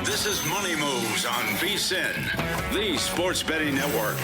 This is Money Moves on VSiN, the sports betting network.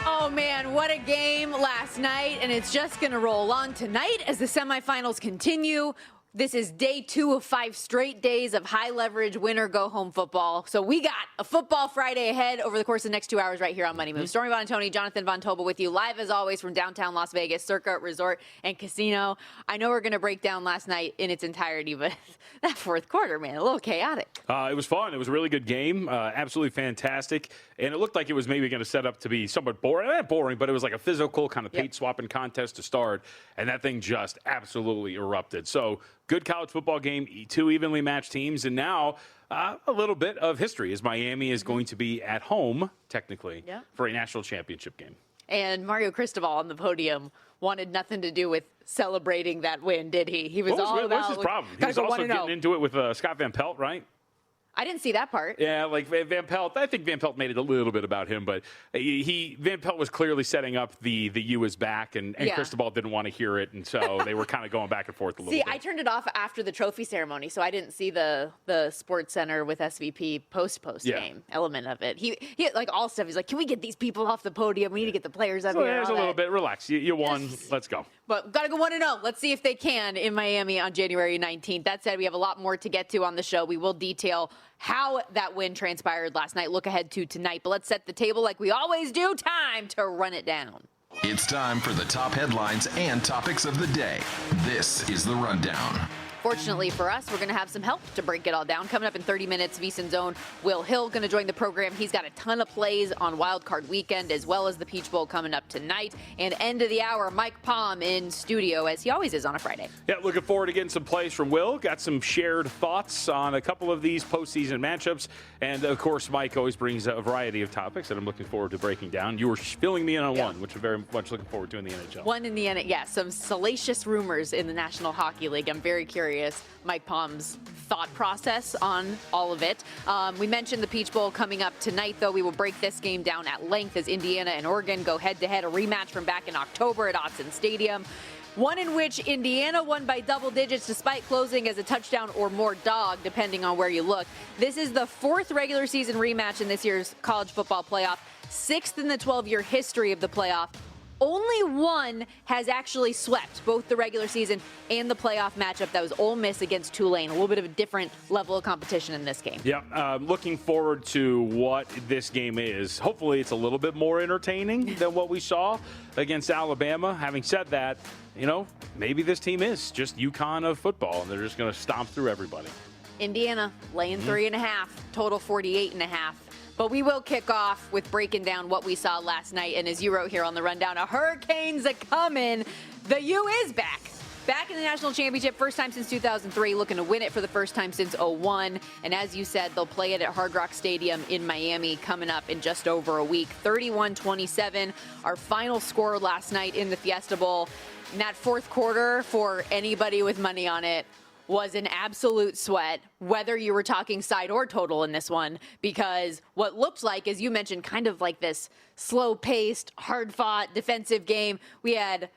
Oh, man, what a game last night, and it's just going to roll on tonight as the semifinals continue. This is day 2 of 5 straight days of high-leverage winner-go-home football. So we got a football Friday ahead over the course of the next 2 hours right here on Money Moves. Stormy Buonantony, Jonathan Von Tobel with you, live as always from downtown Las Vegas, Circa Resort and Casino. I know we're going to break down last night in its entirety, but that fourth quarter, man, a little chaotic. It was fun. It was a really good game, absolutely fantastic. And it looked like it was maybe going to set up to be somewhat boring. Not boring, but it was like a physical kind of paint-swapping contest to start. And that thing just absolutely erupted. So good college football game, 2 evenly matched teams, and now a little bit of history as Miami is going to be at home, technically, for a national championship game. And Mario Cristobal on the podium wanted nothing to do with celebrating that win, did he? He was all about... What's his problem? He was also getting into it with Scott Van Pelt, right? I didn't see that part. Yeah, like Van Pelt. I think Van Pelt made it a little bit about him, but Van Pelt was clearly setting up the U is back, and Cristobal didn't want to hear it, and so they were kind of going back and forth a little bit. I turned it off after the trophy ceremony, so I didn't see the Sports Center with SVP post game element of it. He like all stuff. He's like, can we get these people off the podium? We need to get the players up here. There's a little bit. Relax. You won. Let's go. But got to go 1-0. Let's see if they can in Miami on January 19th. That said, we have a lot more to get to on the show. We will detail how that win transpired last night. Look ahead to tonight. But let's set the table like we always do. Time to run it down. It's time for the top headlines and topics of the day. This is The Rundown. Fortunately for us, we're going to have some help to break it all down. Coming up in 30 minutes, VSiN's own Will Hill going to join the program. He's got a ton of plays on Wild Card Weekend, as well as the Peach Bowl coming up tonight. And end of the hour, Mike Palm in studio, as he always is on a Friday. Yeah, looking forward to getting some plays from Will. Got some shared thoughts on a couple of these postseason matchups. And, of course, Mike always brings a variety of topics that I'm looking forward to breaking down. You were filling me in on one, which I'm very much looking forward to in the NHL. One in the NHL, yeah. Some salacious rumors in the National Hockey League. I'm very curious Mike Palm's thought process on all of it. We mentioned the Peach Bowl coming up tonight, though. We will break this game down at length as Indiana and Oregon go head-to-head, a rematch from back in October at Autzen Stadium. One in which Indiana won by double digits despite closing as a touchdown or more dog, depending on where you look. This is the 4th regular season rematch in this year's college football playoff, 6th in the 12-year history of the playoff. Only one has actually swept both the regular season and the playoff matchup. That was Ole Miss against Tulane. A little bit of a different level of competition in this game. Yeah, looking forward to what this game is. Hopefully it's a little bit more entertaining than what we saw against Alabama. Having said that, maybe this team is just UConn of football, and they're just going to stomp through everybody. Indiana laying 3.5, total 48.5. But we will kick off with breaking down what we saw last night. And as you wrote here on the rundown, a hurricane's a-coming. The U is back. Back in the national championship, first time since 2003, looking to win it for the first time since 2001. And as you said, they'll play it at Hard Rock Stadium in Miami coming up in just over a week. 31-27, our final score last night in the Fiesta Bowl. In that fourth quarter, for anybody with money on it, was an absolute sweat, whether you were talking side or total in this one, because what looked like, as you mentioned, kind of like this slow-paced, hard-fought defensive game. We had,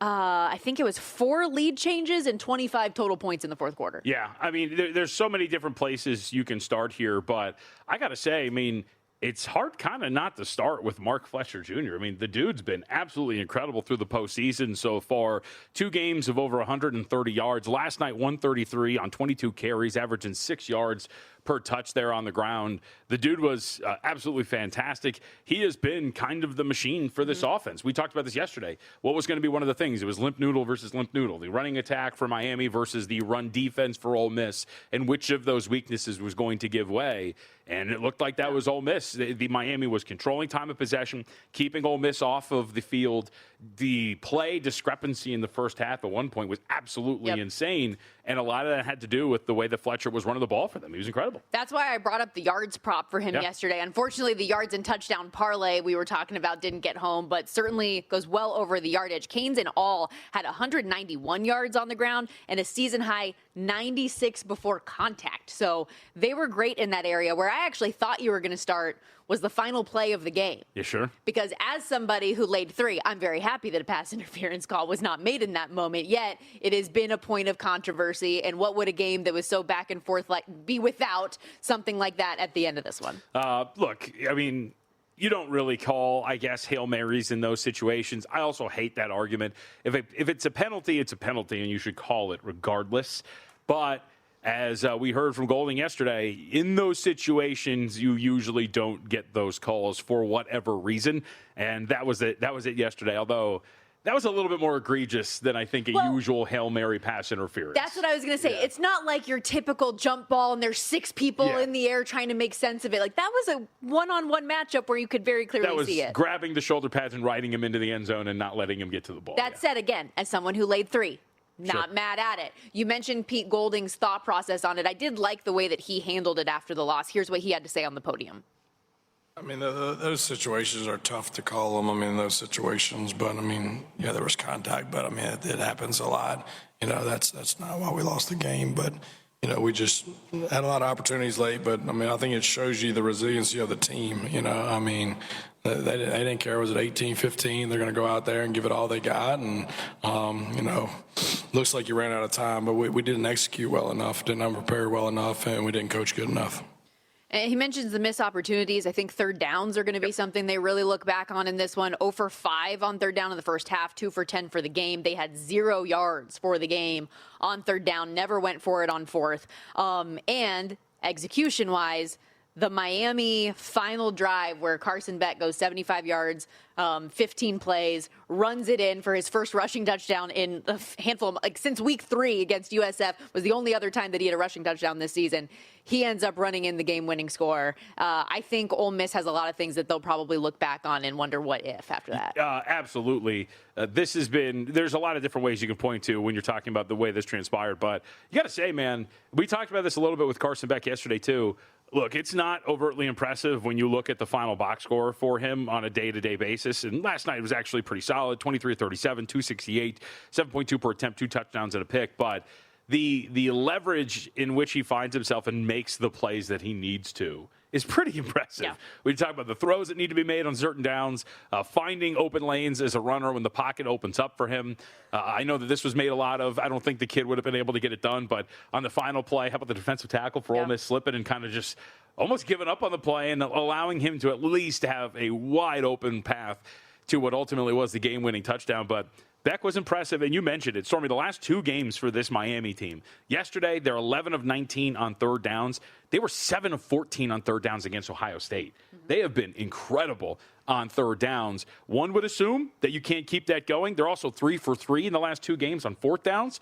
I think it was 4 lead changes and 25 total points in the fourth quarter. Yeah, I mean, there's so many different places you can start here, but I got to say, I mean, it's hard kind of not to start with Mark Fletcher Jr. I mean, the dude's been absolutely incredible through the postseason so far. 2 games of over 130 yards. Last night, 133 on 22 carries, averaging 6 yards per touch there on the ground. The dude was absolutely fantastic. He has been kind of the machine for this offense. We talked about this yesterday. What was going to be one of the things? It was limp noodle versus limp noodle. The running attack for Miami versus the run defense for Ole Miss, and which of those weaknesses was going to give way. And it looked like that was Ole Miss. The Miami was controlling time of possession, keeping Ole Miss off of the field. The play discrepancy in the first half at one point was absolutely insane. And a lot of that had to do with the way that Fletcher was running the ball for them. He was incredible. That's why I brought up the yards prop for him yesterday. Unfortunately, the yards and touchdown parlay we were talking about didn't get home, but certainly goes well over the yardage. Canes in all had 191 yards on the ground and a season high 96 before contact. So they were great in that area where I actually thought you were going to start part was the final play of the game. You sure? Because as somebody who laid 3, I'm very happy that a pass interference call was not made in that moment, yet it has been a point of controversy. And what would a game that was so back and forth be without something like that at the end of this one? Look, I mean, you don't really call, I guess, Hail Marys in those situations. I also hate that argument. If it's a penalty, it's a penalty, and you should call it regardless. But as we heard from Golding yesterday, in those situations, you usually don't get those calls for whatever reason. And that was it yesterday, although that was a little bit more egregious than I think usual Hail Mary pass interference. That's what I was going to say. Yeah. It's not like your typical jump ball and there's 6 people in the air trying to make sense of it. Like, that was a one-on-one matchup where you could very clearly see it. That was grabbing the shoulder pads and riding him into the end zone and not letting him get to the ball. That said, again, as someone who laid 3, not mad at it. You mentioned Pete Golding's thought process on it. I did like the way that he handled it after the loss. Here's what he had to say on the podium. I mean, those situations are tough to call them. I mean, those situations, but I mean, yeah, there was contact, but I mean, it happens a lot. You know, that's not why we lost the game, but you know, we just had a lot of opportunities late. But I mean, I think it shows you the resiliency of the team. You know, I mean, they didn't care. Was it 18-15? They're going to go out there and give it all they got, and you know, looks like you ran out of time, but we didn't execute well enough, didn't prepare well enough, and we didn't coach good enough. And he mentions the missed opportunities. I think third downs are going to be something they really look back on in this one. 0 for 5 on third down in the first half, 2 for 10 for the game. They had 0 yards for the game on third down, never went for it on fourth. And execution-wise, the Miami final drive where Carson Beck goes 75 yards, 15 plays, runs it in for his first rushing touchdown in a handful of, since week 3 against USF, was the only other time that he had a rushing touchdown this season. He ends up running in the game-winning score. I think Ole Miss has a lot of things that they'll probably look back on and wonder what if after that. Absolutely. There's a lot of different ways you can point to when you're talking about the way this transpired. But you got to say, man, we talked about this a little bit with Carson Beck yesterday, too. Look, it's not overtly impressive when you look at the final box score for him on a day-to-day basis. And last night was actually pretty solid, 23-37, 268, 7.2 per attempt, 2 touchdowns and a pick. But the leverage in which he finds himself and makes the plays that he needs to is pretty impressive. Yeah. We talk about the throws that need to be made on certain downs, finding open lanes as a runner when the pocket opens up for him. I know that this was made a lot of. I don't think the kid would have been able to get it done, but on the final play, how about the defensive tackle for Ole Miss slipping and kind of just almost giving up on the play and allowing him to at least have a wide open path to what ultimately was the game-winning touchdown. But Beck was impressive, and you mentioned it. Stormy, the last 2 games for this Miami team. Yesterday, they're 11 of 19 on third downs. They were 7 of 14 on third downs against Ohio State. Mm-hmm. They have been incredible on third downs. One would assume that you can't keep that going. They're also 3 for 3 in the last 2 games on fourth downs.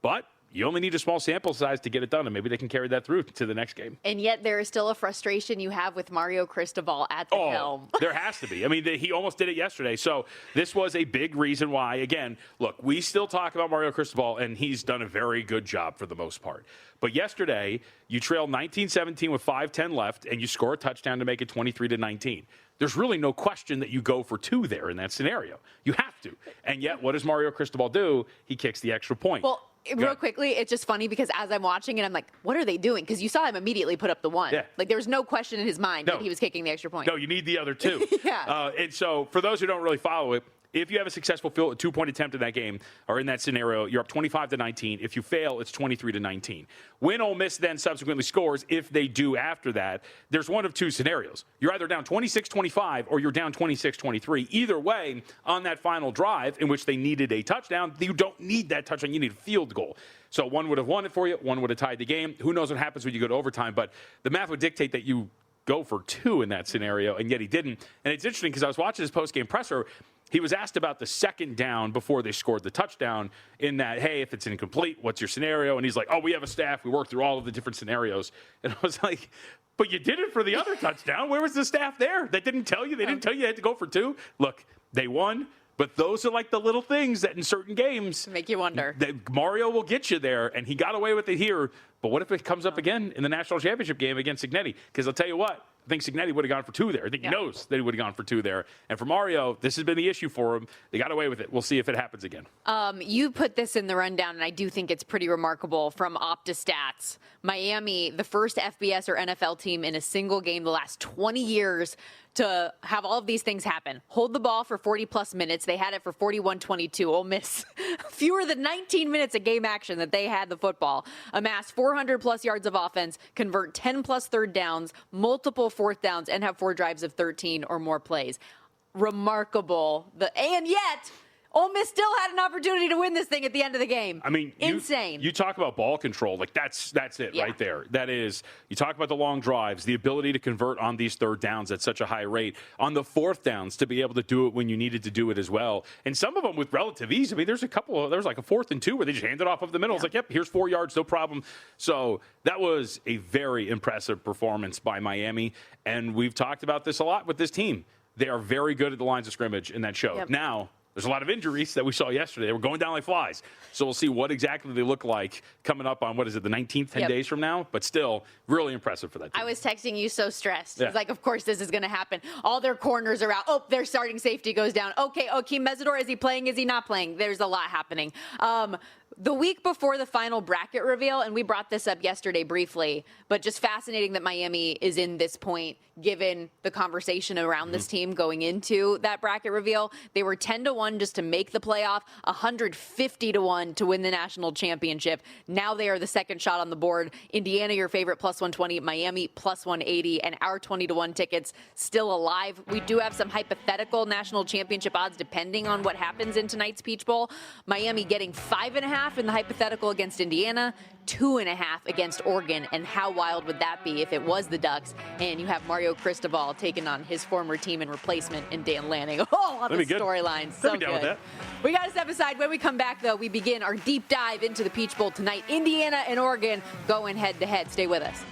But you only need a small sample size to get it done, and maybe they can carry that through to the next game. And yet there is still a frustration you have with Mario Cristobal at the helm. There has to be. I mean, he almost did it yesterday. So this was a big reason why, again, look, we still talk about Mario Cristobal, and he's done a very good job for the most part. But yesterday, you trail 19-17 with 5:10 left, and you score a touchdown to make it 23-19. There's really no question that you go for 2 there in that scenario. You have to. And yet, what does Mario Cristobal do? He kicks the extra point. Well, real quickly, it's just funny because as I'm watching it, I'm like, what are they doing? Because you saw him immediately put up the 1. Yeah. Like, there was no question in his mind that he was kicking the extra point. No, you need the other 2. Yeah. And so, for those who don't really follow it, if you have a successful 2-point attempt in that game, or in that scenario, you're up 25-19. If you fail, it's 23-19. When Ole Miss then subsequently scores, if they do after that, there's one of 2 scenarios. You're either down 26-25 or you're down 26-23. Either way, on that final drive in which they needed a touchdown, you don't need that touchdown. You need a field goal. So one would have won it for you. One would have tied the game. Who knows what happens when you go to overtime, but the math would dictate that you go for 2 in that scenario, and yet he didn't. And it's interesting because I was watching his post-game presser. He was asked about the second down before they scored the touchdown in that, hey, if it's incomplete, what's your scenario? And he's like, we have a staff. We work through all of the different scenarios. And I was like, but you did it for the other touchdown. Where was the staff there? That didn't tell you? They didn't tell you had to go for 2? Look, they won. But those are like the little things that in certain games make you wonder. That Mario will get you there, and he got away with it here. But what if it comes up again in the national championship game against Cignetti? Because I'll tell you what, I think Cignetti would have gone for 2 there. I think he knows that he would have gone for 2 there. And for Mario, this has been the issue for him. They got away with it. We'll see if it happens again. You put this in the rundown, and I do think it's pretty remarkable from OptaStats. Miami, the first FBS or NFL team in a single game the last 20 years to have all of these things happen. Hold the ball for 40-plus minutes. They had it for 41-22. Ole Miss, fewer than 19 minutes of game action that they had the football. Amass 400-plus yards of offense, convert 10-plus third downs, multiple fourth downs, and have 4 drives of 13 or more plays. Remarkable. And yet, Ole Miss still had an opportunity to win this thing at the end of the game. I mean, insane. You talk about ball control, like that's it right there. That is, you talk about the long drives, the ability to convert on these third downs at such a high rate, on the fourth downs to be able to do it when you needed to do it as well, and some of them with relative ease. I mean, there's like a 4th and 2 where they just hand it off of the middle. It's like, yep, here's 4 yards, no problem. So that was a very impressive performance by Miami, and we've talked about this a lot with this team. They are very good at the lines of scrimmage, and that showed. Yep. Now, there's a lot of injuries that we saw yesterday. They were going down like flies. So we'll see what exactly they look like coming up on, the 19th, 10 days from now. But still, really impressive for that team. I was texting you so stressed. Yeah. It's like, of course this is going to happen. All their corners are out. Oh, their starting safety goes down. Okay, Akeem Mesidor, is he playing? Is he not playing? There's a lot happening. The week before the final bracket reveal, and we brought this up yesterday briefly, but just fascinating that Miami is in this point, given the conversation around this team going into that bracket reveal. They were 10-1 just to make the playoff, 150-1 to win the national championship. Now they are the second shot on the board. Indiana, your favorite, plus 120, Miami, plus 180, and our 20-1 tickets still alive. We do have some hypothetical national championship odds depending on what happens in tonight's Peach Bowl. Miami getting 5.5 in the hypothetical against Indiana, 2.5 against Oregon. And how wild would that be if it was the Ducks and you have Mario Cristobal taking on his former team and replacement in Dan Lanning? Oh, on the storylines. So good. We got to step aside. When we come back, though, we begin our deep dive into the Peach Bowl tonight. Indiana and Oregon going head to head. Stay with us.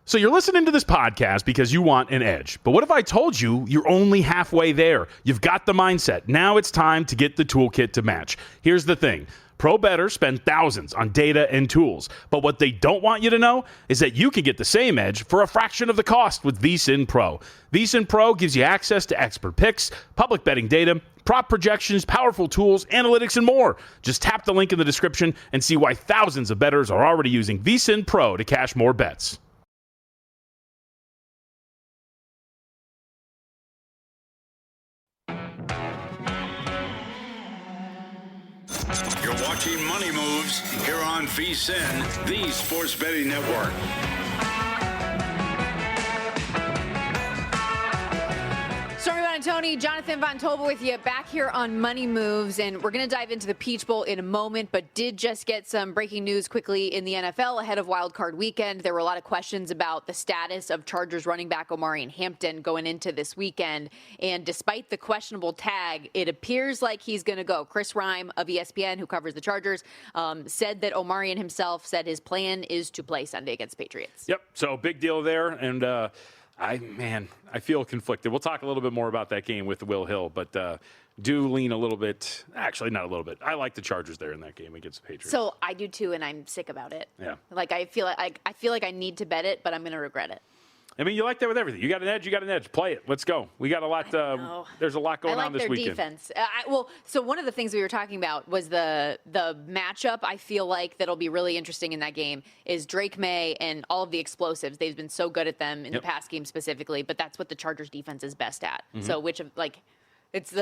So you're listening to this podcast because you want an edge. But what if I told you you're only halfway there? You've got the mindset. Now it's time to get the toolkit to match. Here's the thing. Pro bettors spend thousands on data and tools. But what they don't want you to know is that you can get the same edge for a fraction of the cost with VSiN Pro. VSiN Pro gives you access to expert picks, public betting data, prop projections, powerful tools, analytics, and more. Just tap the link in the description and see why thousands of bettors are already using VSiN Pro to cash more bets. You're watching Money Moves here on VSiN, the Sports Betting Network. Stormy Buonantony, Jonathan Von Tobel with you back here on Money Moves, and we're going to dive into the Peach Bowl in a moment, but did just get some breaking news quickly in the NFL ahead of Wild Card Weekend. There were a lot of questions about the status of Chargers running back Omarion Hampton going into this weekend, and despite the questionable tag, it appears like he's going to go. Chris Rhyme of ESPN, who covers the Chargers, said that Omarion himself said his plan is to play Sunday against the Patriots. Yep, so big deal there, and I feel conflicted. We'll talk a little bit more about that game with Will Hill, but do lean a little bit. Actually, not a little bit. I like the Chargers there in that game against the Patriots. So I do too, and I'm sick about it. Yeah. Like I feel like I need to bet it, but I'm going to regret it. I mean, you like that with everything. You got an edge, you got an edge. Play it. Let's go. We got a lot. There's a lot going on this weekend. I like their defense. So one of the things we were talking about was the matchup. I feel like that'll be really interesting in that game is Drake May and all of the explosives. They've been so good at them in the past game specifically, but that's what the Chargers defense is best at. Mm-hmm. So it's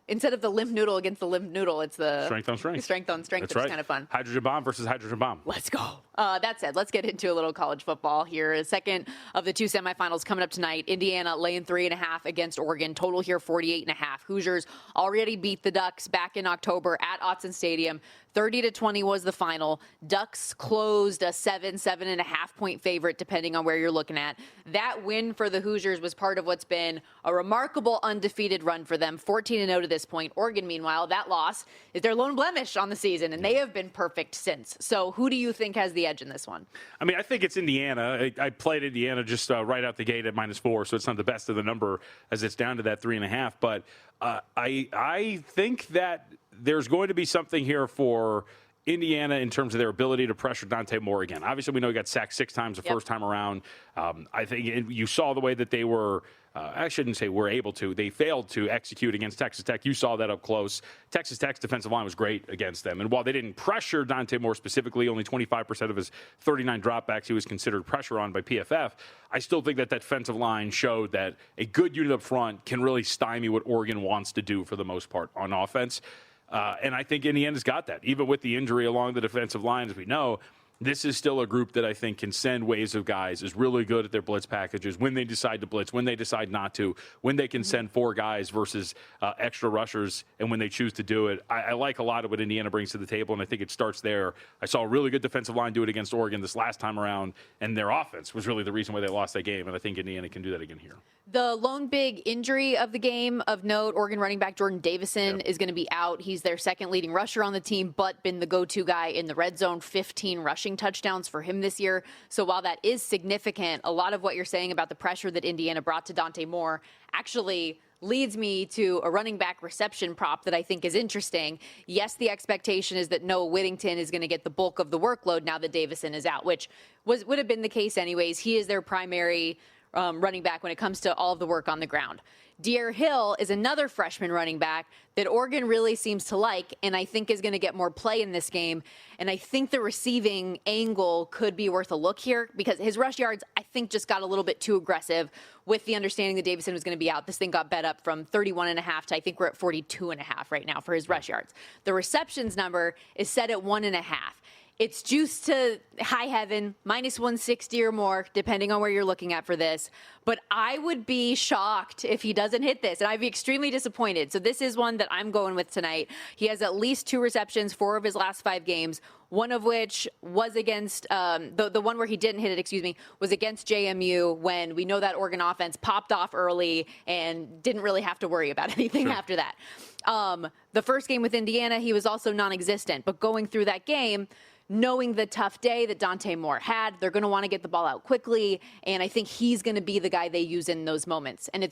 instead of the limp noodle against the limp noodle, it's the strength on strength. Strength on strength. That's which right. is kind of fun. Hydrogen bomb versus hydrogen bomb. Let's go. That said, let's get into a little college football here. The second of the 2 semifinals coming up tonight. Indiana laying 3.5 against Oregon. Total here 48.5. Hoosiers already beat the Ducks back in October at Autzen Stadium. 30-20 was the final. Ducks closed a 7.5 point favorite, depending on where you're looking at. That win for the Hoosiers was part of what's been a remarkable undefeated run for them. 14-0 to this point. Oregon, meanwhile, that loss is their lone blemish on the season, and they have been perfect since. So who do you think has the edge in this one? I mean, I think it's Indiana. I played Indiana just right out the gate at -4, so it's not the best of the number as it's down to that 3.5. But I think that there's going to be something here for Indiana, in terms of their ability to pressure Dante Moore again. Obviously, we know he got sacked 6 times the first time around. I think you saw the way that they were, I shouldn't say were able to. They failed to execute against Texas Tech. You saw that up close. Texas Tech's defensive line was great against them. And while they didn't pressure Dante Moore specifically, only 25% of his 39 dropbacks he was considered pressure on by PFF, I still think that defensive line showed that a good unit up front can really stymie what Oregon wants to do for the most part on offense. And I think Indiana's got that. Even with the injury along the defensive line, as we know, this is still a group that I think can send waves of guys, is really good at their blitz packages, when they decide to blitz, when they decide not to, when they can send 4 guys versus extra rushers, and when they choose to do it. I like a lot of what Indiana brings to the table, and I think it starts there. I saw a really good defensive line do it against Oregon this last time around, and their offense was really the reason why they lost that game, and I think Indiana can do that again here. The lone big injury of the game of note, Oregon running back Jordan Davison is going to be out. He's their second leading rusher on the team, but been the go-to guy in the red zone, 15 rushing touchdowns for him this year. So while that is significant, a lot of what you're saying about the pressure that Indiana brought to Dante Moore actually leads me to a running back reception prop that I think is interesting. Yes, the expectation is that Noah Whittington is going to get the bulk of the workload now that Davison is out, which would have been the case anyways. He is their primary running back when it comes to all of the work on the ground. De'Aaron Hill is another freshman running back that Oregon really seems to like, and I think is going to get more play in this game. And I think the receiving angle could be worth a look here because his rush yards, I think, just got a little bit too aggressive with the understanding that Davison was going to be out. This thing got bet up from 31.5 to I think we're at 42.5 right now for his rush yards. The receptions number is set at 1.5. It's juiced to high heaven, minus 160 or more, depending on where you're looking at for this. But I would be shocked if he doesn't hit this, and I'd be extremely disappointed. So this is one that I'm going with tonight. He has at least 2 receptions, 4 of his last 5 games, one of which was against the one where he didn't hit it, was against JMU when we know that Oregon offense popped off early and didn't really have to worry about anything after that. The first game with Indiana, he was also non-existent. But going through that game, knowing the tough day that Dante Moore had, they're going to want to get the ball out quickly, and I think he's going to be the guy they use in those moments. And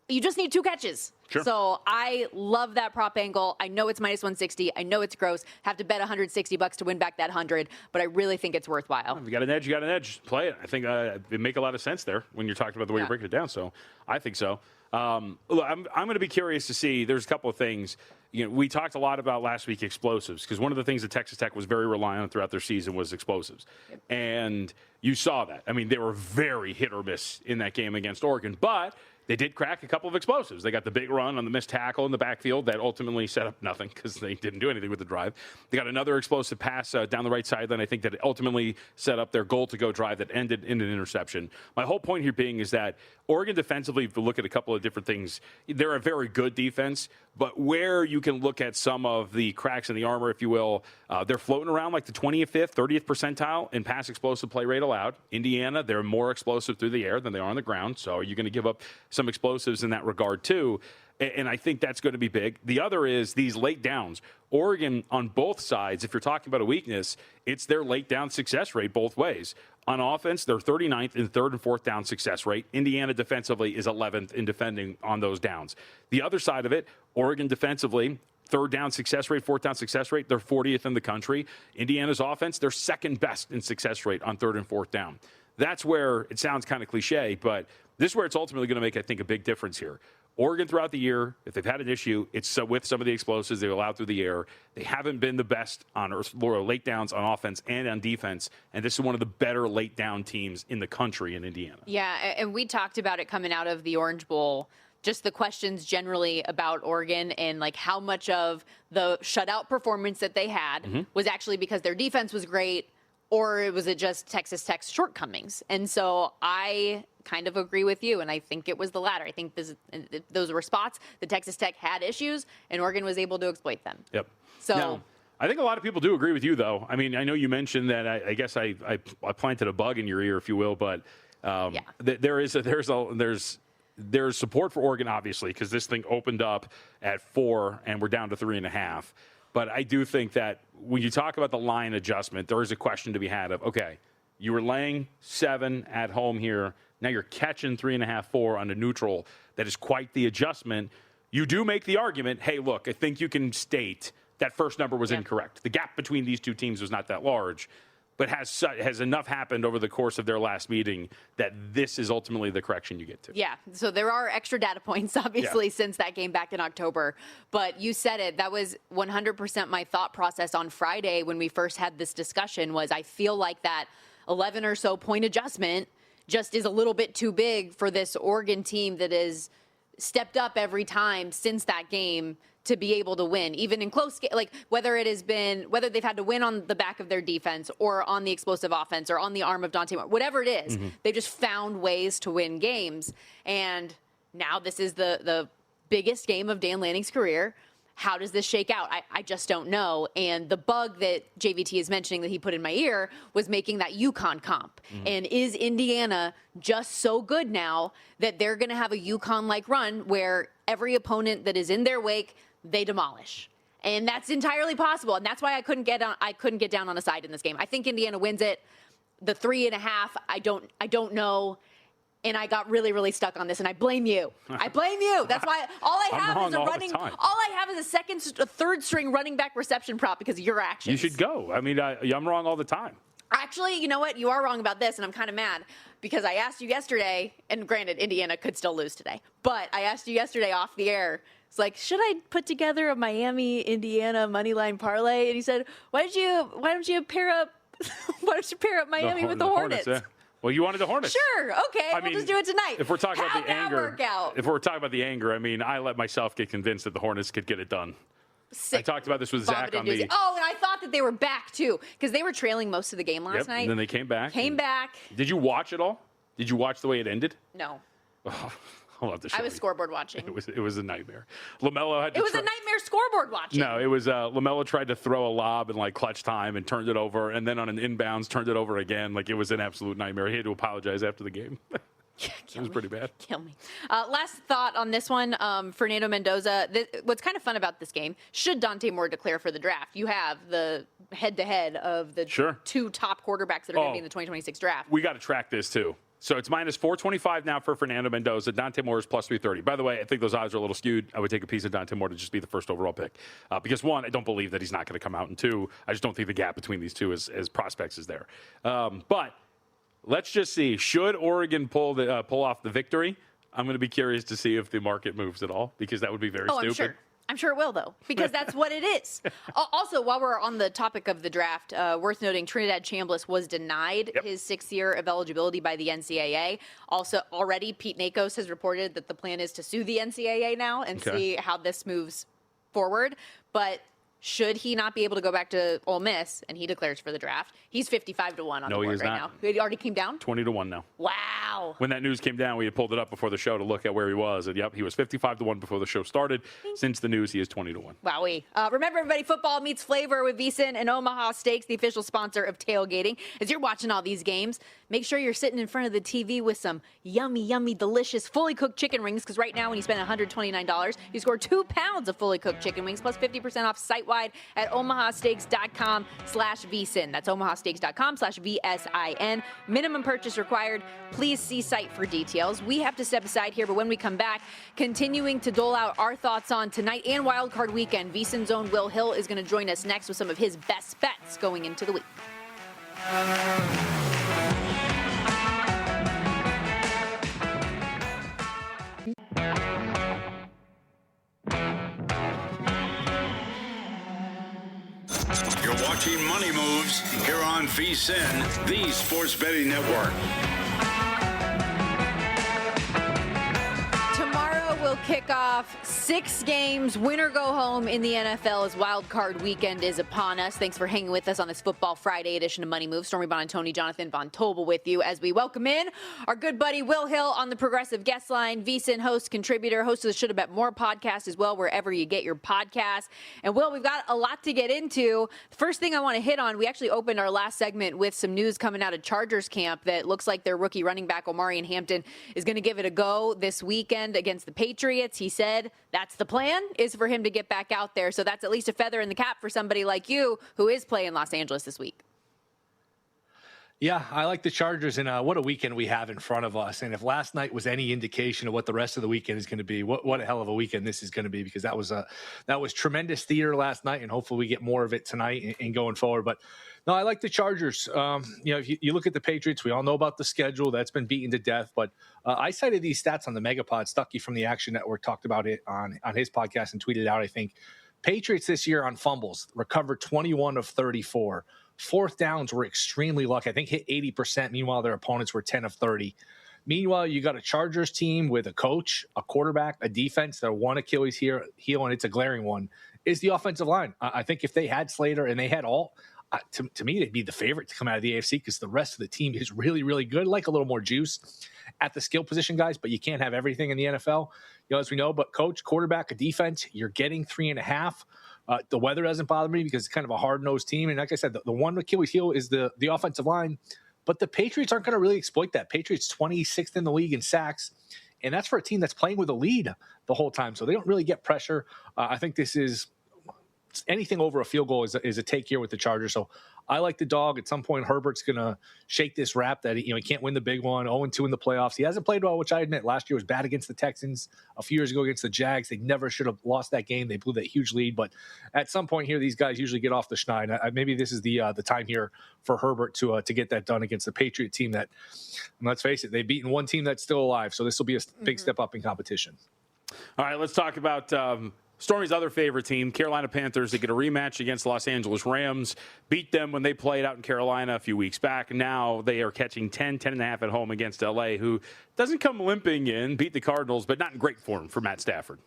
you just need 2 catches. Sure. So I love that prop angle. I know it's minus 160. I know it's gross. Have to bet $160 to win back that 100, but I really think it's worthwhile. If you got an edge, you got an edge. Play it. I think it make a lot of sense there when you're talking about the way you're breaking it down. So I think so. Look, I'm going to be curious to see. There's a couple of things. We talked a lot about last week explosives because one of the things that Texas Tech was very reliant on throughout their season was explosives. Yep. And you saw that. I mean, they were very hit or miss in that game against Oregon, but they did crack a couple of explosives. They got the big run on the missed tackle in the backfield that ultimately set up nothing because they didn't do anything with the drive. They got another explosive pass down the right sideline, I think, that ultimately set up their goal-to-go drive that ended in an interception. My whole point here being is that Oregon defensively, if you look at a couple of different things, they're a very good defense, but where you can look at some of the cracks in the armor, if you will, they're floating around like the 25th, 30th percentile in pass explosive play rate allowed. Indiana, they're more explosive through the air than they are on the ground, so you're going to give up some explosives in that regard too, and I think that's going to be big. The other is these late downs. Oregon on both sides, if you're talking about a weakness, it's their late down success rate both ways. On offense, they're 39th in 3rd and 4th down success rate. Indiana defensively is 11th in defending on those downs. The other side of it, Oregon defensively, 3rd down success rate, 4th down success rate, they're 40th in the country. Indiana's offense, they're 2nd best in success rate on 3rd and 4th down. That's where it sounds kind of cliche, but this is where it's ultimately going to make, I think, a big difference here. Oregon throughout the year, if they've had an issue, it's with some of the explosives they've allowed through the air. They haven't been the best on late downs on offense and on defense, and this is one of the better late down teams in the country in Indiana. Yeah, and we talked about it coming out of the Orange Bowl, just the questions generally about Oregon and like how much of the shutout performance that they had was actually because their defense was great, or was it just Texas Tech's shortcomings? And so I kind of agree with you, and I think it was the latter. I think those were spots that Texas Tech had issues, and Oregon was able to exploit them. Yep. So now, I think a lot of people do agree with you, though. I mean, I know you mentioned that. I guess I planted a bug in your ear, if you will, but there's support for Oregon, obviously, because this thing opened up at 4 and we're down to 3.5. But I do think that when you talk about the line adjustment, there is a question to be had of, okay, you were laying 7 at home here. Now you're catching 3.5, 4 on a neutral. That is quite the adjustment. You do make the argument, hey, look, I think you can state that first number was incorrect. The gap between these two teams was not that large, but has enough happened over the course of their last meeting that this is ultimately the correction you get to. Yeah, so there are extra data points, obviously, since that game back in October. But you said it. That was 100% my thought process on Friday when we first had this discussion was I feel like that 11 or so point adjustment just is a little bit too big for this Oregon team that has stepped up every time since that game to be able to win, even in close, like whether they've had to win on the back of their defense or on the explosive offense or on the arm of Dante Moore, whatever it is, they've just found ways to win games. And now this is the biggest game of Dan Lanning's career. How does this shake out? I just don't know. And the bug that JVT is mentioning that he put in my ear was making that UConn comp. And is Indiana just so good now that they're going to have a UConn-like run where every opponent that is in their wake, they demolish? And that's entirely possible. And that's why I couldn't get down on a side in this game. I think Indiana wins it. The 3.5, I don't know. And I got really, really stuck on this, and I blame you. I blame you. That's why all I have is a third string running back reception prop because of your actions. You should go. I mean, I'm wrong all the time. Actually, you know what? You are wrong about this, and I'm kind of mad because I asked you yesterday, and granted, Indiana could still lose today, but I asked you yesterday off the air. It's like, should I put together a Miami, Indiana moneyline parlay? And he said, why don't you pair up Miami with the Hornets? Well, you wanted the Hornets. Sure. Okay. We'll just do it tonight. If we're talking about the anger, work out? If we're talking about the anger, I mean, I let myself get convinced that the Hornets could get it done. I talked about this with Zach on the. Oh, and I thought that they were back too because they were trailing most of the game last night. And then they came back. Did you watch it all? Did you watch the way it ended? No. Oh, I'll have to show I was you. scoreboard watching. It was a nightmare. LaMelo had to. It was a nightmare scoreboard watching. No, it was LaMelo tried to throw a lob in like clutch time and turned it over, and then on an inbounds turned it over again. Like it was an absolute nightmare. He had to apologize after the game. It was pretty bad. Kill me. Last thought on this one, Fernando Mendoza. What's kind of fun about this game, should Dante Moore declare for the draft, you have the head-to-head of the two top quarterbacks that are going to be in the 2026 draft. We got to track this, too. So it's minus 425 now for Fernando Mendoza. Dante Moore is plus 330. By the way, I think those odds are a little skewed. I would take a piece of Dante Moore to just be the first overall pick. Because, one, I don't believe that he's not going to come out. And, two, I just don't think the gap between these two as prospects is there. But let's just see. Should Oregon pull off the victory? I'm going to be curious to see if the market moves at all because that would be very stupid. I'm sure it will, though, because that's what it is. Also, while we're on the topic of the draft, worth noting, Trinidad Chambliss was denied his 6th year of eligibility by the NCAA. Also, already, Pete Nakos has reported that the plan is to sue the NCAA now and see how this moves forward. But should he not be able to go back to Ole Miss and he declares for the draft, he's 55-1 on the board right now. He already came down? 20-1 now. Wow. When that news came down, we had pulled it up before the show to look at where he was. And, he was 55-1 before the show started. Since the news, he is 20-1. Wowee. Remember, everybody, football meets flavor with VSiN and Omaha Steaks, the official sponsor of tailgating. As you're watching all these games, make sure you're sitting in front of the TV with some yummy, yummy, delicious, fully cooked chicken wings. Because right now, when you spend $129, you score 2 pounds of fully cooked chicken wings plus 50% off site-wide at omahasteaks.com/VSiN. That's omahasteaks.com/VSIN. Minimum purchase required. Please see site for details. We have to step aside here, but when we come back, continuing to dole out our thoughts on tonight and wildcard weekend, VSiN's own Will Hill is going to join us next with some of his best bets going into the week. You're watching Money Moves here on VSiN, the sports betting network. Tomorrow we'll kick off 6 games, win or go home in the NFL as Wild Card Weekend is upon us. Thanks for hanging with us on this Football Friday edition of Money Moves. Stormy Bonantoni, Jonathan Von Tobel with you as we welcome in our good buddy Will Hill on the Progressive Guest Line, VSiN host, contributor, host of the Should Have Bet More podcast as well, wherever you get your podcast. And Will, we've got a lot to get into. The first thing I want to hit on, we actually opened our last segment with some news coming out of Chargers camp that looks like their rookie running back, Omarion Hampton, is going to give it a go this weekend against the Patriots. He said that's the plan, is for him to get back out there. So that's at least a feather in the cap for somebody like you who is playing Los Angeles this week. Yeah, I like the Chargers, and what a weekend we have in front of us. And if last night was any indication of what the rest of the weekend is going to be, what a hell of a weekend this is going to be, because that was tremendous theater last night, and hopefully we get more of it tonight and going forward. But no, I like the Chargers. If you look at the Patriots, we all know about the schedule that's been beaten to death. But I cited these stats on the Megapod. Stuckey from the Action Network talked about it on his podcast and tweeted out, I think. Patriots this year on fumbles recovered 21 of 34. Fourth downs were extremely lucky. I think hit 80%. Meanwhile, their opponents were 10 of 30. Meanwhile, you got a Chargers team with a coach, a quarterback, a defense. Their one Achilles heel, and it's a glaring one, is the offensive line. I think if they had Slater and they had Alt, to me, they'd be the favorite to come out of the AFC, because the rest of the team is really, really good. Like a little more juice at the skill position guys, but you can't have everything in the NFL, as we know. But coach, quarterback, a defense, you're getting 3.5. The weather doesn't bother me because it's kind of a hard-nosed team. And like I said, the one Achilles heel is the offensive line. But the Patriots aren't going to really exploit that. Patriots 26th in the league in sacks, and that's for a team that's playing with a lead the whole time. So they don't really get pressure. I think this is anything over a field goal is a take here with the Chargers. So I like the dog. At some point, Herbert's going to shake this rap that he can't win the big one. 0-2 in the playoffs. He hasn't played well, which I admit. Last year was bad against the Texans. A few years ago against the Jags, they never should have lost that game. They blew that huge lead. But at some point here, these guys usually get off the schneid. Maybe this is the time here for Herbert to get that done against the Patriot team that, let's face it, they've beaten one team that's still alive. So this will be a big step up in competition. All right, let's talk about Stormy's other favorite team, Carolina Panthers. They get a rematch against Los Angeles Rams, beat them when they played out in Carolina a few weeks back. Now they are catching 10.5 at home against LA, who doesn't come limping in, beat the Cardinals, but not in great form for Matt Stafford.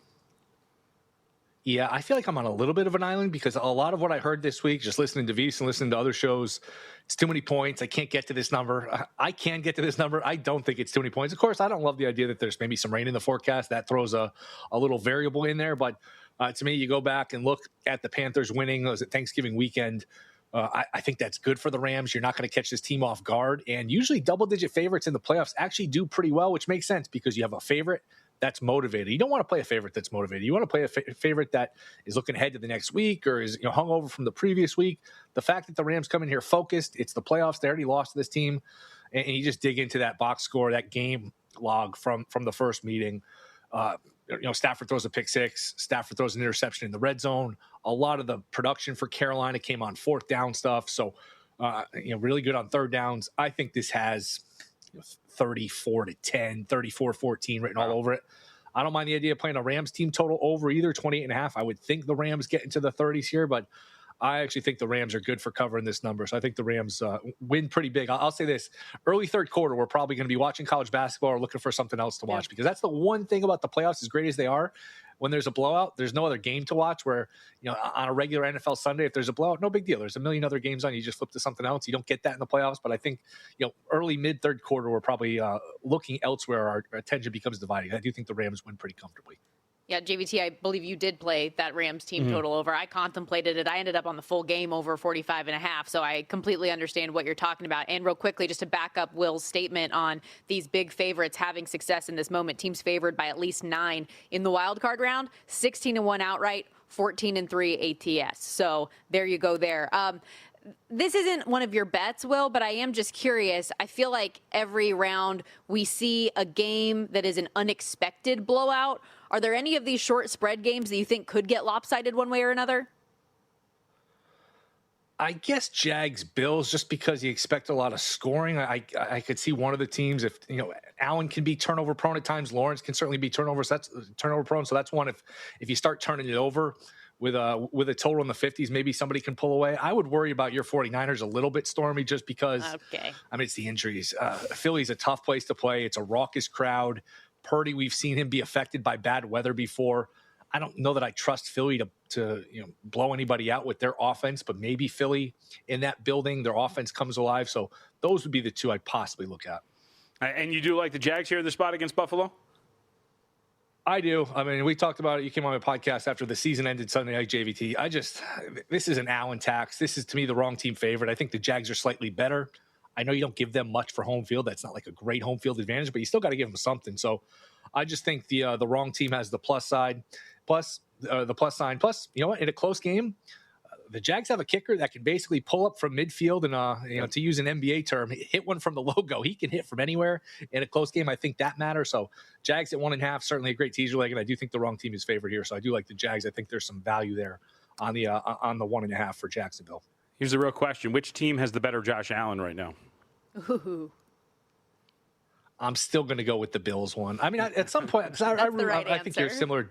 Yeah, I feel like I'm on a little bit of an island, because a lot of what I heard this week, just listening to Vies and listening to other shows, it's too many points. I can't get to this number. I can get to this number. I don't think it's too many points. Of course, I don't love the idea that there's maybe some rain in the forecast. That throws a little variable in there. But to me, you go back and look at the Panthers winning. It was at Thanksgiving weekend. I think that's good for the Rams. You're not going to catch this team off guard. And usually double-digit favorites in the playoffs actually do pretty well, which makes sense because you have a favorite that's motivated. You don't want to play a favorite that's motivated. You want to play a favorite that is looking ahead to the next week or is hungover from the previous week. The fact that the Rams come in here focused, it's the playoffs. They already lost to this team. And you just dig into that box score, that game log from the first meeting. Stafford throws a pick six. Stafford throws an interception in the red zone. A lot of the production for Carolina came on fourth down stuff. So, really good on third downs. I think this has 34-10, 34-14 written all over it. I don't mind the idea of playing a Rams team total over either, 28.5. I would think the Rams get into the 30s here, but I actually think the Rams are good for covering this number. So I think the Rams win pretty big. I'll say this. Early third quarter, we're probably going to be watching college basketball or looking for something else to watch because that's the one thing about the playoffs, as great as they are. When there's a blowout, there's no other game to watch where, on a regular NFL Sunday, if there's a blowout, no big deal. There's a million other games on. You just flip to something else. You don't get that in the playoffs. But I think, early, mid, third quarter, we're probably looking elsewhere. Our attention becomes divided. I do think the Rams win pretty comfortably. Yeah, JVT, I believe you did play that Rams team total over. I contemplated it. I ended up on the full game over 45.5. So I completely understand what you're talking about. And real quickly, just to back up Will's statement on these big favorites having success in this moment, teams favored by at least 9 in the wild card round, 16-1 outright, 14-3 ATS. So there you go there. This isn't one of your bets, Will, but I am just curious. I feel like every round we see a game that is an unexpected blowout. Are there any of these short spread games that you think could get lopsided one way or another? I guess Jags Bills, just because you expect a lot of scoring. I could see one of the teams, if Allen can be turnover prone at times, Lawrence can certainly be turnover prone. So that's one if you start turning it over with a total in the 50s, maybe somebody can pull away. I would worry about your 49ers a little bit, Stormy, just because it's the injuries. Philly's a tough place to play. It's a raucous crowd. Purdy, we've seen him be affected by bad weather before. I don't know that I trust Philly to blow anybody out with their offense, but maybe Philly in that building, their offense comes alive. So those would be the two I'd possibly look at. And you do like the Jags here in the spot against Buffalo? I do. I mean, we talked about it. You came on my podcast after the season ended Sunday night, JVT. This is an Allen tax. This is, to me, the wrong team favorite. I think the Jags are slightly better. I know you don't give them much for home field. That's not like a great home field advantage, but you still got to give them something. So I just think the wrong team has the plus side, plus the plus sign. Plus, in a close game, the Jags have a kicker that can basically pull up from midfield and, to use an NBA term, hit one from the logo. He can hit from anywhere in a close game. I think that matters. So Jags at 1.5, certainly a great teaser leg, and I do think the wrong team is favored here. So I do like the Jags. I think there's some value there on the 1.5 for Jacksonville. Here's the real question. Which team has the better Josh Allen right now? Ooh. I'm still going to go with the Bills one. I mean, at some point, I think you're similar.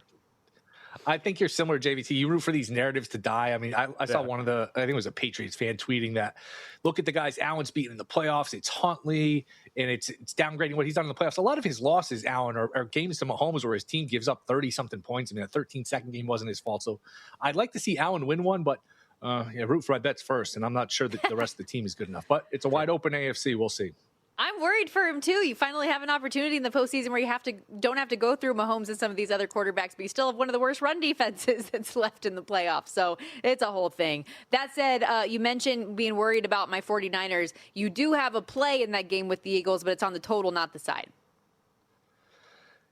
I think you're similar, JVT. You root for these narratives to die. I mean, I saw one of I think it was a Patriots fan tweeting that, look at the guys Allen's beaten in the playoffs. It's Huntley, and it's downgrading what he's done in the playoffs. A lot of his losses, Allen, are games to Mahomes where his team gives up 30-something points. I mean, a 13-second game wasn't his fault. So I'd like to see Allen win one, but root for my bets first, and I'm not sure that the rest of the team is good enough. But it's a wide-open AFC. We'll see. I'm worried for him too. You finally have an opportunity in the postseason where you don't have to go through Mahomes and some of these other quarterbacks, but you still have one of the worst run defenses that's left in the playoffs. So it's a whole thing. That said, you mentioned being worried about my 49ers. You do have a play in that game with the Eagles, but it's on the total, not the side.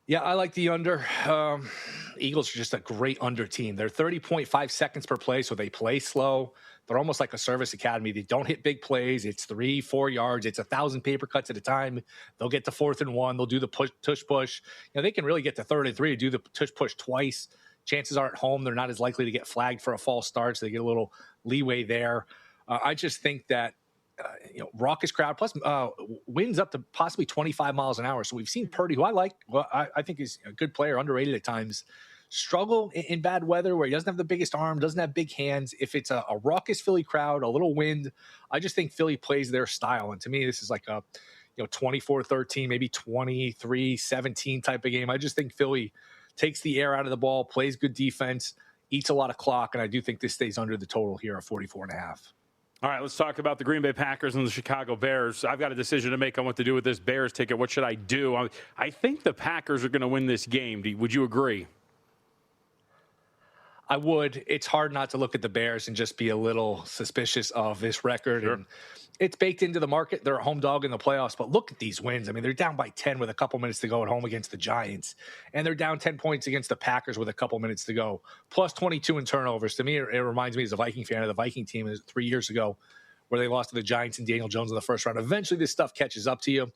Yeah, I like the under. Eagles are just a great under team. They're 30.5 seconds per play, so they play slow. They're almost like a service academy. They don't hit big plays. It's 3-4 yards. It's 1,000 paper cuts at a time. They'll get to 4th and 1. They'll do the tush push. They can really get to 3rd and 3 to do the tush push twice. Chances are at home, they're not as likely to get flagged for a false start, so they get a little leeway there. I just think that raucous crowd, plus winds up to possibly 25 miles an hour. So we've seen Purdy, who I like, I think is a good player, underrated at times, struggle in bad weather where he doesn't have the biggest arm, doesn't have big hands. If it's a raucous Philly crowd, a little wind, I just think Philly plays their style. And to me, this is like a 24-13, maybe 23-17 type of game. I just think Philly takes the air out of the ball, plays good defense, eats a lot of clock, and I do think this stays under the total here of 44.5. All right, let's talk about the Green Bay Packers and the Chicago Bears. I've got a decision to make on what to do with this Bears ticket. What should I do? I think the Packers are going to win this game. Would you agree? I would. It's hard not to look at the Bears and just be a little suspicious of this record. Sure. And it's baked into the market. They're a home dog in the playoffs, but look at these wins. I mean, they're down by 10 with a couple minutes to go at home against the Giants, and they're down 10 points against the Packers with a couple minutes to go, plus 22 in turnovers. To me, it reminds me as a Viking fan of the Viking team 3 years ago where they lost to the Giants and Daniel Jones in the first round. Eventually, this stuff catches up to you.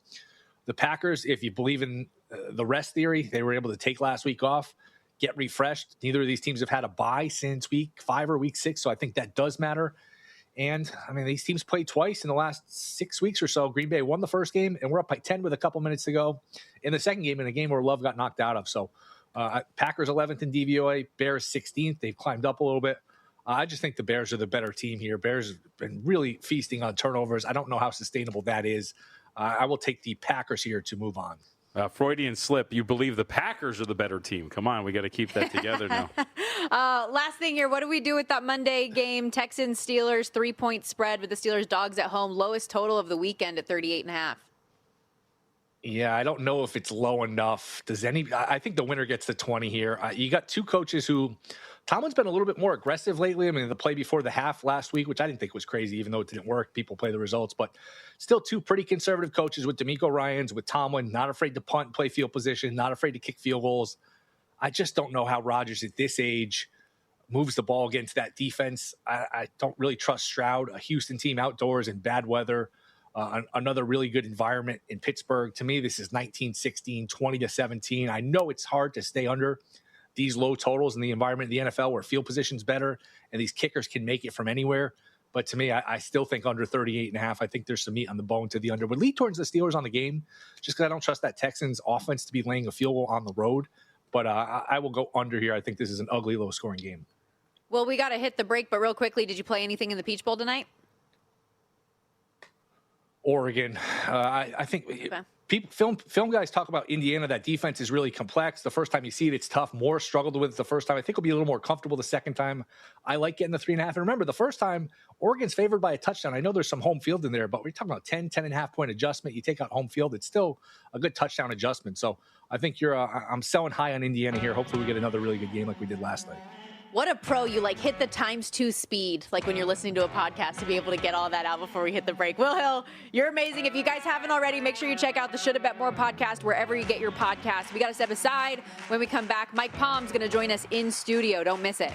The Packers, if you believe in the rest theory, they were able to take last week off, get refreshed. Neither of these teams have had a bye since week 5 or week 6, so I think that does matter. And, I mean, these teams played twice in the last 6 weeks or so. Green Bay won the first game, and we're up by 10 with a couple minutes to go in the second game, in a game where Love got knocked out of. So Packers 11th in DVOA, Bears 16th. They've climbed up a little bit. I just think the Bears are the better team here. Bears have been really feasting on turnovers. I don't know how sustainable that is. I will take the Packers here to move on. Freudian slip. You believe the Packers are the better team. Come on, we got to keep that together now. Last thing here, what do we do with that Monday game? Texans-Steelers, 3-point spread with the Steelers dogs at home. Lowest total of the weekend at 38.5. Yeah, I don't know if it's low enough. I think the winner gets the 20 here. You got two coaches who, Tomlin's been a little bit more aggressive lately. I mean, the play before the half last week, which I didn't think was crazy, even though it didn't work. People play the results, but still two pretty conservative coaches with DeMeco Ryans, with Tomlin, not afraid to punt, play field position, not afraid to kick field goals. I just don't know how Rodgers at this age moves the ball against that defense. I don't really trust Stroud, a Houston team outdoors in bad weather. Another really good environment in Pittsburgh. To me, this is 19-16, 20-17. I know it's hard to stay under these low totals in the environment in the NFL where field position's better and these kickers can make it from anywhere. But to me, I still think under 38.5. I think there's some meat on the bone to the under. Would lead towards the Steelers on the game just because I don't trust that Texans offense to be laying a field goal on the road. But I will go under here. I think this is an ugly, low-scoring game. Well, we got to hit the break, but real quickly, did you play anything in the Peach Bowl tonight? Oregon. I think film guys talk about Indiana. That defense is really complex. The first time you see it, it's tough. Moore struggled with it the first time. I think he'll be a little more comfortable the second time. I like getting the 3.5. And remember, the first time, Oregon's favored by a touchdown. I know there's some home field in there, but we're talking about 10.5 point adjustment. You take out home field, it's still a good touchdown adjustment. So I think I'm selling high on Indiana here. Hopefully we get another really good game like we did last night. What a pro. You hit the ×2 speed, like when you're listening to a podcast, to be able to get all that out before we hit the break. Will Hill, you're amazing. If you guys haven't already, make sure you check out the Shoulda Bet More podcast wherever you get your podcasts. We got to step aside. When we come back, Mike Palm's going to join us in studio. Don't miss it.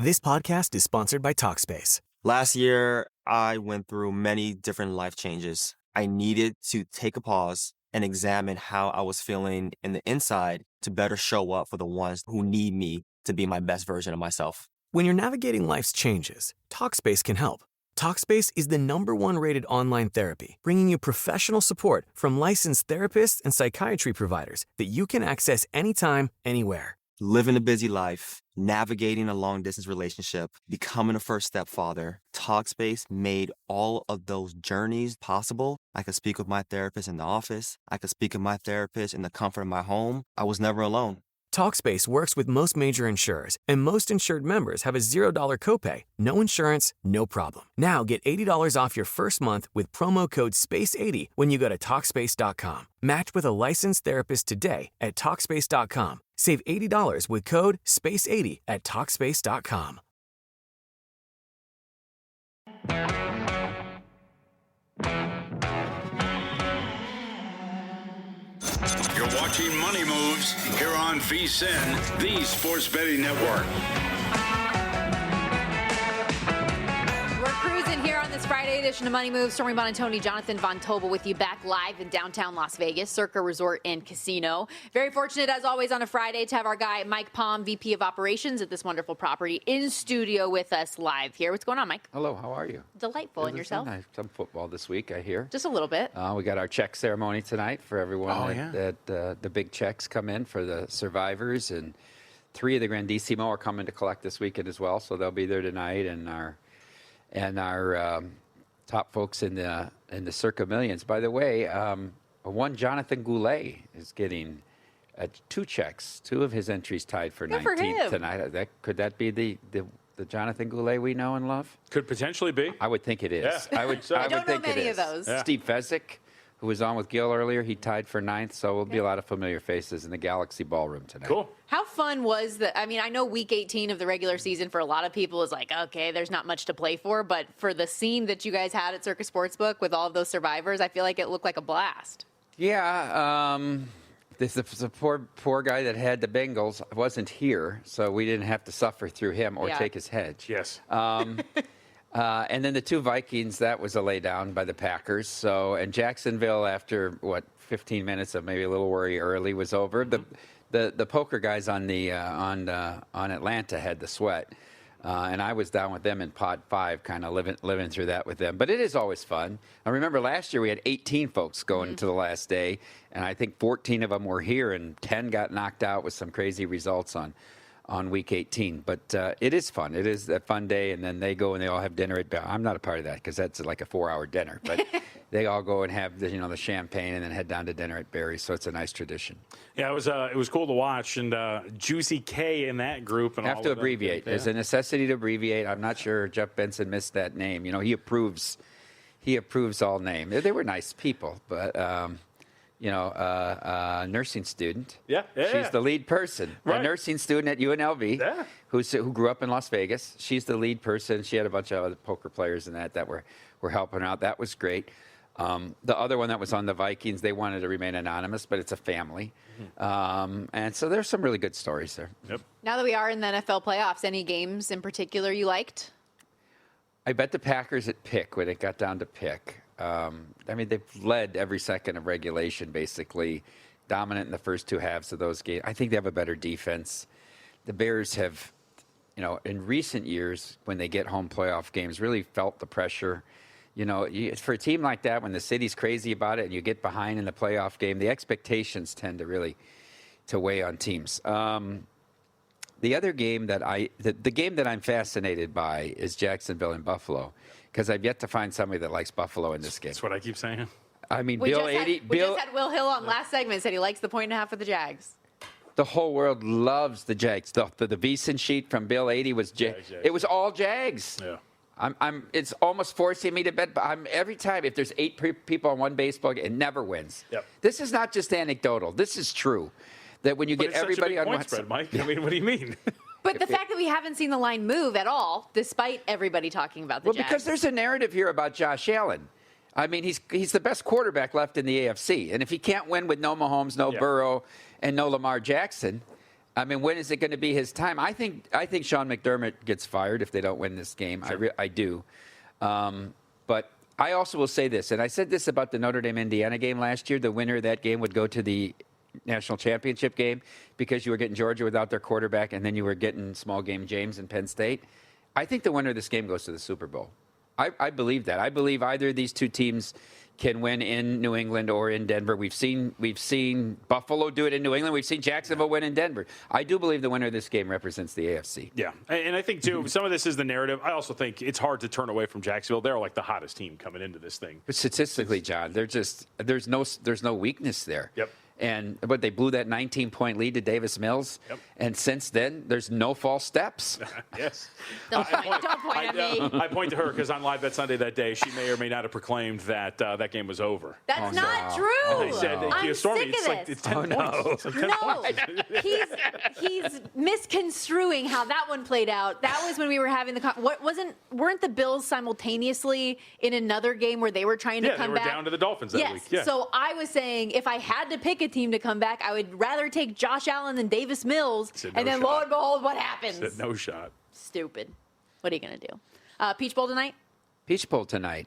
This podcast is sponsored by Talkspace. Last year, I went through many different life changes. I needed to take a pause and examine how I was feeling in the inside to better show up for the ones who need me to be my best version of myself. When you're navigating life's changes, Talkspace can help. Talkspace is the #1 rated online therapy, bringing you professional support from licensed therapists and psychiatry providers that you can access anytime, anywhere. Living a busy life, navigating a long-distance relationship, becoming a first-step father, Talkspace made all of those journeys possible. I could speak with my therapist in the office. I could speak with my therapist in the comfort of my home. I was never alone. Talkspace works with most major insurers, and most insured members have a $0 copay. No insurance, no problem. Now get $80 off your first month with promo code SPACE80 when you go to Talkspace.com. Match with a licensed therapist today at Talkspace.com. Save $80 with code SPACE80 at Talkspace.com. You're watching Money Moves here on VSiN, the Sports Betting Network. We're cruising here on this Friday edition of Money Moves. Stormy Buonantony, Jonathan Von Tobel with you back live in downtown Las Vegas, Circa Resort and Casino. Very fortunate, as always, on a Friday to have our guy Mike Palm, VP of Operations at this wonderful property, in studio with us live here. What's going on, Mike? Hello, how are you? Delightful. And yourself? Some football this week, I hear. Just a little bit. We got our check ceremony tonight for everyone. Oh, yeah. The big checks come in for the survivors, and 3 of the Grandissimo are coming to collect this weekend as well, so they'll be there tonight. And our top folks in the Circa Millions. By the way, one Jonathan Goulet is getting 2 checks. 2 of his entries tied for Good 19th for him. tonight. Could that be the Jonathan Goulet we know and love? Could potentially be. I would think it is. Yeah. I would. So- I I would don't know think many it of is. those. Yeah. Steve Fezzik, who was on with Gil earlier, he tied for 9th. So there'll be a lot of familiar faces in the Galaxy Ballroom tonight. Cool. How fun was the? I mean, I know week 18 of the regular season for a lot of people is like, okay, there's not much to play for. But for the scene that you guys had at Circa Sportsbook with all of those survivors, I feel like it looked like a blast. Yeah. The poor guy that had the Bengals wasn't here, so we didn't have to suffer through him or Yeah. take his hedge. Yes. And then the 2 Vikings, that was a laydown by the Packers. So, and Jacksonville, after 15 minutes of maybe a little worry early, was over. The poker guys on Atlanta had the sweat, and I was down with them in Pod 5, kind of living through that with them. But it is always fun. I remember last year we had 18 folks going into the last day, and I think 14 of them were here, and 10 got knocked out with some crazy results on week 18. But it is fun. It is a fun day, and then they go and they all have dinner at. I'm not a part of that because that's like a 4-hour dinner. But they all go and have the champagne and then head down to dinner at Barry's. So it's a nice tradition. Yeah, it was cool to watch, and Juicy K in that group. And Have all to of them. abbreviate. Yeah. There's a necessity to abbreviate. I'm not sure Jeff Benson missed that name. He approves all name. They were nice people, but. Nursing student. Yeah. She's the lead person. Right. A nursing student at UNLV. Yeah. Who grew up in Las Vegas. She's the lead person. She had a bunch of other poker players and that were helping her out. That was great. The other one that was on the Vikings, they wanted to remain anonymous, but it's a family. And so there's some really good stories there. Yep. Now that we are in the NFL playoffs, any games in particular you liked? I bet the Packers at pick when it got down to pick. They've led every second of regulation, basically, dominant in the first 2 halves of those games. I think they have a better defense. The Bears have, in recent years, when they get home playoff games, really felt the pressure. For a team like that, when the city's crazy about it and you get behind in the playoff game, the expectations tend to really to weigh on teams. The other game the game that I'm fascinated by is Jacksonville and Buffalo, because I've yet to find somebody that likes Buffalo in this game. That's what I keep saying. I mean, We Bill just had Will Hill on last segment, said he likes the 1.5 for the Jags. The whole world loves the Jags. The VSiN sheet from Bill 80 was Jags. It was all Jags. Yeah. It's almost forcing me to bet. But every time, if there's 8 people on one baseball game, it never wins. Yep. This is not just anecdotal. This is true. That when you But get it's everybody such a big on point one spread, Mike. I mean, what do you mean? But the fact that we haven't seen the line move at all, despite everybody talking about the Jags. Because there's a narrative here about Josh Allen. I mean, he's the best quarterback left in the AFC. And if he can't win with no Mahomes, no Burrow, and no Lamar Jackson, I mean, when is it going to be his time? I think Sean McDermott gets fired if they don't win this game. Sure. I do. But I also will say this, and I said this about the Notre Dame-Indiana game last year. The winner of that game would go to the national championship game because you were getting Georgia without their quarterback, and then you were getting small game James and Penn State. I think the winner of this game goes to the Super Bowl. I believe that. I believe either of these two teams can win in New England or in Denver. We've seen Buffalo do it in New England. We've seen Jacksonville win in Denver. I do believe the winner of this game represents the AFC. Yeah, and I think, too, some of this is the narrative. I also think it's hard to turn away from Jacksonville. They're like the hottest team coming into this thing. But statistically, John, there's no weakness there. Yep. But they blew that 19-point lead to Davis Mills. Yep. And since then, there's no false steps. Yes. Don't point at me. I point to her because on Live Bet Sunday that day, she may or may not have proclaimed that that game was over. That's not true. They said, I'm Stormy, sick of it's 10 points. It's like 10 points. He's misconstruing how that one played out. That was when we were having weren't the Bills simultaneously in another game where they were trying to come back? Yeah, they were down to the Dolphins that week. Yeah. So I was saying if I had to pick a team to come back, I would rather take Josh Allen than Davis Mills. And then lo and behold, what happens? Said no shot. Stupid. What are you going to do? Peach Bowl tonight? Peach Bowl tonight.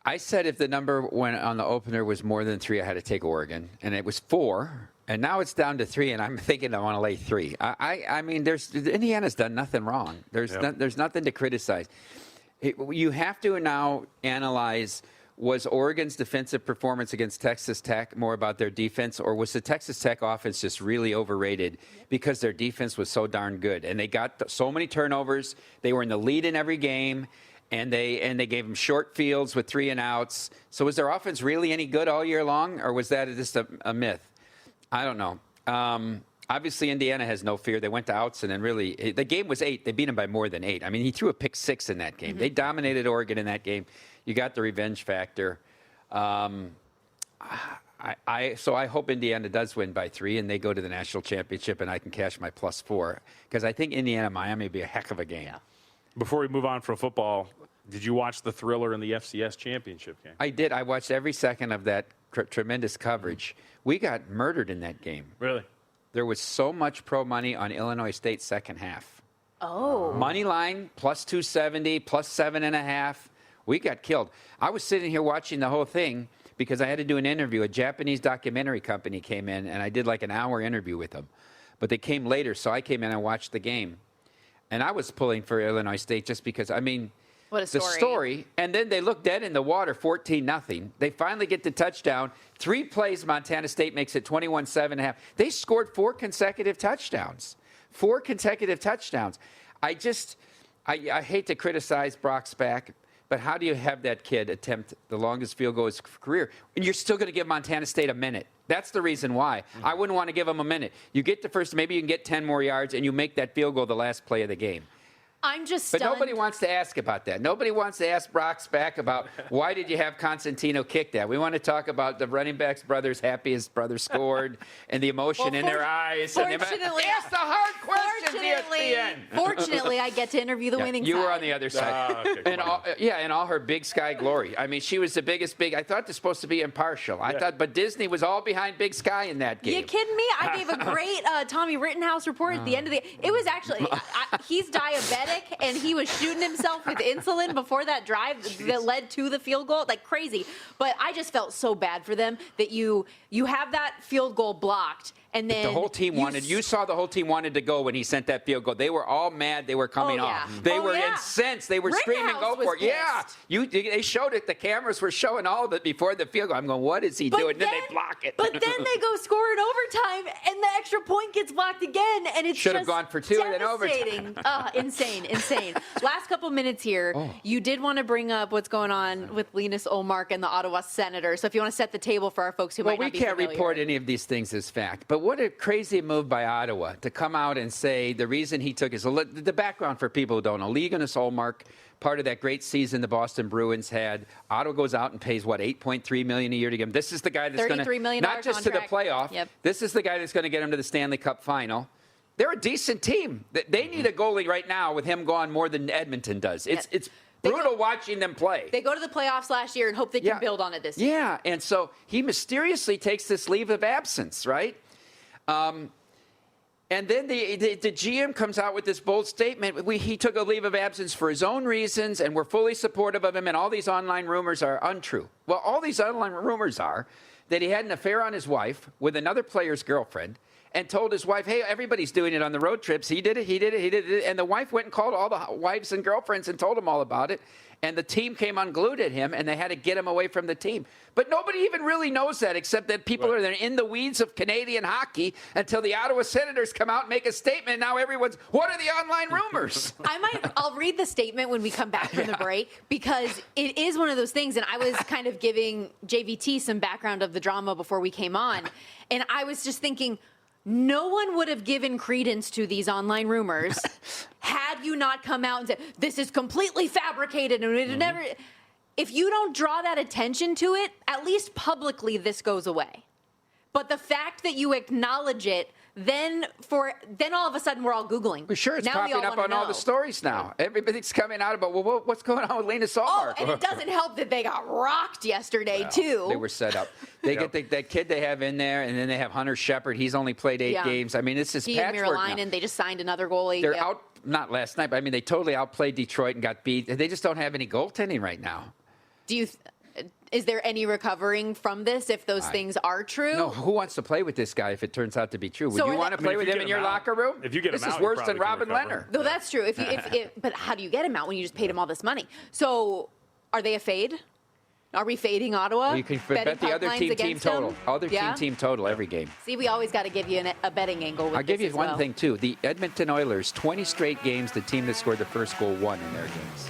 I said if the number went on the opener was more than 3, I had to take Oregon. And it was 4. And now it's down to 3, and I'm thinking I want to lay 3. I mean, Indiana's done nothing wrong. There's nothing to criticize. You have to now analyze, was Oregon's defensive performance against Texas Tech more about their defense, or was the Texas Tech offense just really overrated because their defense was so darn good? And they got so many turnovers. They were in the lead in every game, and they gave them short fields with 3 and outs. So was their offense really any good all year long, or was that just a myth? I don't know. Obviously, Indiana has no fear. They went to outs, and then really, the game was 8. They beat him by more than 8. I mean, he threw a pick 6 in that game. Mm-hmm. They dominated Oregon in that game. You got the revenge factor. So I hope Indiana does win by 3, and they go to the national championship, and I can cash my +4 because I think Indiana-Miami would be a heck of a game. Yeah. Before we move on from football, did you watch the thriller in the FCS championship game? I did. I watched every second of that tremendous coverage. We got murdered in that game. Really? There was so much pro money on Illinois State second half. Oh. Money line, +270, +7.5. We got killed. I was sitting here watching the whole thing because I had to do an interview. A Japanese documentary company came in, and I did like an hour interview with them. But they came later, so I came in and watched the game. And I was pulling for Illinois State just because, I mean, what a story. The story. And then they look dead in the water, 14-0. They finally get the touchdown. 3 plays, Montana State makes it 21-7.5. They scored 4 consecutive touchdowns. 4 consecutive touchdowns. I hate to criticize Brock's back, but how do you have that kid attempt the longest field goal of his career, and you're still going to give Montana State a minute? That's the reason why. Mm-hmm. I wouldn't want to give them a minute. You get the first, maybe you can get 10 more yards, and you make that field goal the last play of the game. I'm just stunned. But nobody wants to ask about that. Nobody wants to ask Brock's back about why did you have Constantino kick that. We want to talk about the running back's brothers happy his brother scored and the emotion in their eyes. Fortunately, ask the hard questions, ESPN. Fortunately, I get to interview the winning side. You were on the other side. Okay, in all her big sky glory. I mean, she was the biggest I thought they're supposed to be impartial. But Disney was all behind Big Sky in that game. You kidding me? I gave a great Tommy Rittenhouse report at the end of the. It was actually he's diabetic. And he was shooting himself with insulin before that drive that led to the field goal, like crazy. But I just felt so bad for them that you have that field goal blocked, and then the whole team you saw the whole team wanted to go when he sent that field goal. They were all mad. They were coming off. They were incensed. They were screaming, "Go for it!" Pissed. Yeah, they showed it. The cameras were showing all of it before the field goal. I'm going, "What is he doing?" Then they block it. But then they go score in overtime, and the extra point gets blocked again, and it's should have gone for 2 and then overtime. Insane. Last couple minutes here, you did want to bring up what's going on with Linus Ullmark and the Ottawa Senators. So if you want to set the table for our folks who might not be familiar. We can't report any of these things as fact. But what a crazy move by Ottawa to come out and say the reason he took his the background for people who don't know. Linus Ullmark, part of that great season the Boston Bruins had. Ottawa goes out and pays $8.3 million a year to get him. This is the guy that's going to not just contract. To the playoff. Yep. This is the guy that's going to get him to the Stanley Cup final. They're a decent team. They need a goalie right now with him gone more than Edmonton does. It's brutal watching them play. They go to the playoffs last year and hope they can build on it this year. Yeah, and so he mysteriously takes this leave of absence, right? And then the GM comes out with this bold statement. He took a leave of absence for his own reasons, and we're fully supportive of him, and all these online rumors are untrue. Well, all these online rumors are that he had an affair on his wife with another player's girlfriend and told his wife, hey, everybody's doing it on the road trips. He did it. And the wife went and called all the wives and girlfriends and told them all about it. And the team came unglued at him, and they had to get him away from the team. But nobody even really knows that, except that people are in the weeds of Canadian hockey until the Ottawa Senators come out and make a statement. Now everyone's, what are the online rumors? I'll read the statement when we come back from the break, because it is one of those things. And I was kind of giving JVT some background of the drama before we came on. And I was just thinking, no one would have given credence to these online rumors had you not come out and said, this is completely fabricated and it never. If you don't draw that attention to it, at least publicly, this goes away. But the fact that you acknowledge it, then all of a sudden we're all Googling. Well, sure, it's now popping up on all the stories now. Everybody's coming out about, well, what's going on with Lena Solmark? Oh, and it doesn't help that they got rocked yesterday, too. They were set up. They get that kid they have in there, and then they have Hunter Shepard. He's only played 8 games. I mean, it's just patchwork now. And they just signed another goalie. They're out, not last night, but I mean, they totally outplayed Detroit and got beat. They just don't have any goaltending right now. Is there any recovering from this if those things are true? No, who wants to play with this guy if it turns out to be true? Would you want to play with him in your locker room? If you get him out, this is worse than Robin Lehner. No, that's true. But how do you get him out when you just paid him all this money? So are they a fade? Are we fading Ottawa? Well, you can bet the other team total. Team total every game. See, we always got to give you a betting angle with I'll give you as one well. thing, too. The Edmonton Oilers, 20 straight games, the team that scored the first goal won in their games.